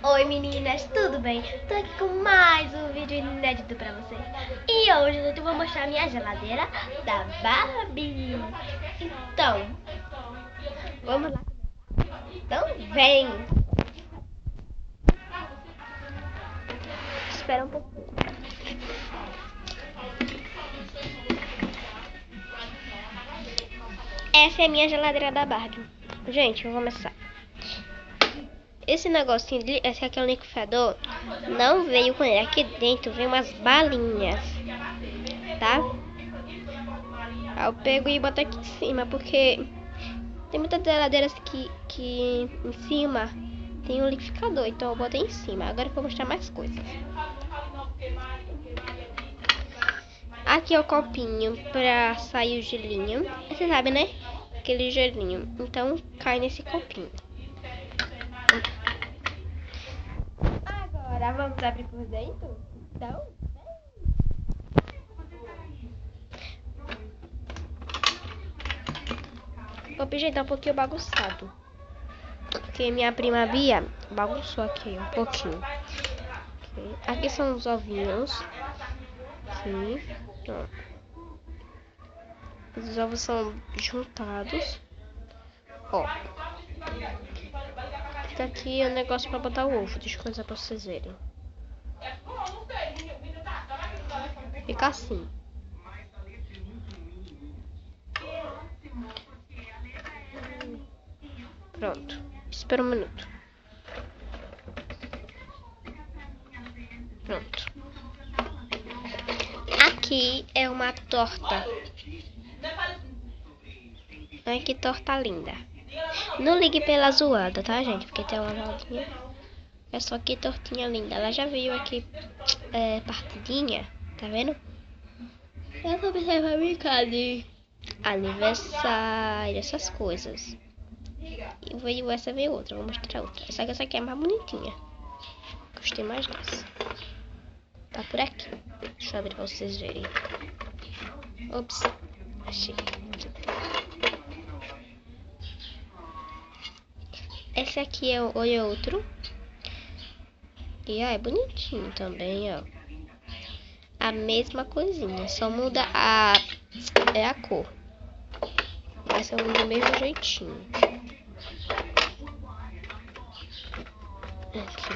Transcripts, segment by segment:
Oi meninas, tudo bem? Tô aqui com mais um vídeo inédito pra vocês. E hoje eu vou mostrar minha geladeira da Barbie. Então, vamos lá. Então vem. Espera um pouquinho. Essa é a minha geladeira da Barbie. Gente, vou começar. Esse negocinho ali, esse aqui é o liquidificador, não veio com ele. Aqui dentro vem umas balinhas, tá? Aí eu pego e boto aqui em cima, porque tem muitas geladeiras que em cima tem um liquidificador, então eu botei em cima. Agora eu vou mostrar mais coisas. Aqui é o copinho pra sair o gelinho. Você sabe, né? Aquele gelinho. Então cai nesse copinho. Agora vamos abrir por dentro? Então, vou apresentar um pouquinho bagunçado, porque minha prima Bia bagunçou aqui um pouquinho. Aqui são os ovinhos. Aqui, ó. Os ovos são juntados. Ó. Esse aqui é o negócio pra botar o ovo. Deixa eu coisar pra vocês verem. Fica assim. Pronto. Espera um minuto. Pronto. Aqui é uma torta. Ai, que torta linda. Não ligue pela zoada, tá, gente? Porque tem uma zoadinha. É só que tortinha linda. Ela já veio aqui partidinha. Tá vendo? Eu vou pra brincar de aniversário, essas coisas. E veio essa, veio outra. Vou mostrar outra. Essa aqui é mais bonitinha. Gostei mais dessa. Tá por aqui. Deixa eu abrir pra vocês verem. Ops. Achei. Esse aqui é outro. E é bonitinho também, ó. A mesma coisinha. Só muda a cor. Mas são do mesmo jeitinho. Aqui.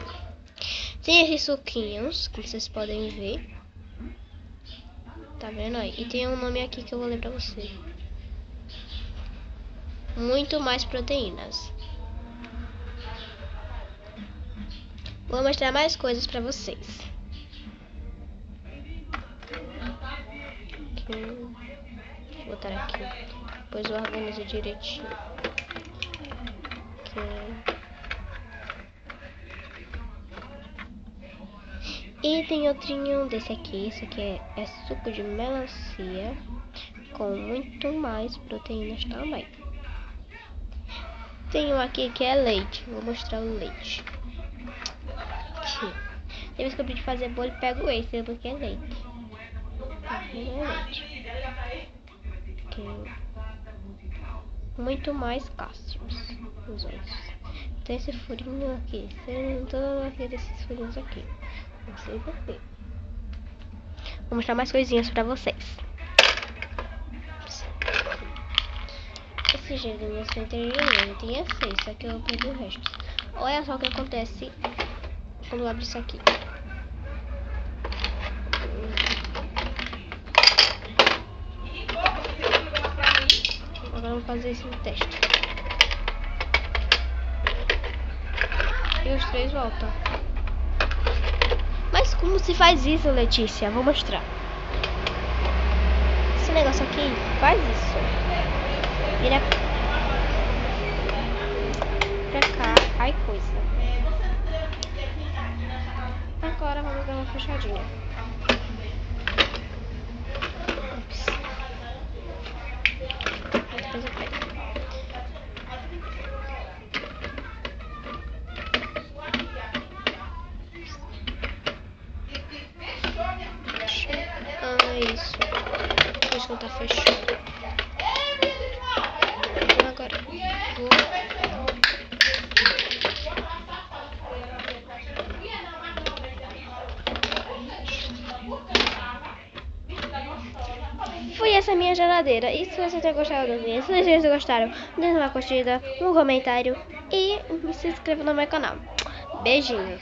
Tem esses suquinhos, como vocês podem ver. Tá vendo aí? E tem um nome aqui que eu vou ler pra você. Muito mais proteínas. Vou mostrar mais coisas pra vocês. Aqui. Vou botar aqui. Depois eu organizo direitinho. Aqui. E tem outrinho desse aqui. Esse aqui é suco de melancia com muito mais proteínas também. Tem um aqui que é leite. Vou mostrar o leite. Aqui. Depois que eu aprendi fazer bolo, pego esse porque é leite. Aqui é leite. Aqui. Muito mais cálcios nos olhos. Tem esse furinho aqui. Você não tô aqui desses furinhos aqui. Não sei porquê. Vou mostrar mais coisinhas pra vocês. Esse gelinho eu sei inteligente. Tem esse, só que eu perdi o resto. Olha só o que acontece quando eu abro isso aqui. Agora vamos fazer esse teste. E os três voltam. Mas como se faz isso, Letícia? Vou mostrar. Esse negócio aqui faz isso. Vira pra cá. Ai, coisa. Agora vamos dar uma fechadinha. Ups. Depois eu pego. Isso. Isso não tá fechado. Agora vou essa é a minha geladeira. E se vocês tenham gostado do vídeo, se vocês gostaram, deixa uma curtida, um comentário e se inscreva no meu canal. Beijinhos.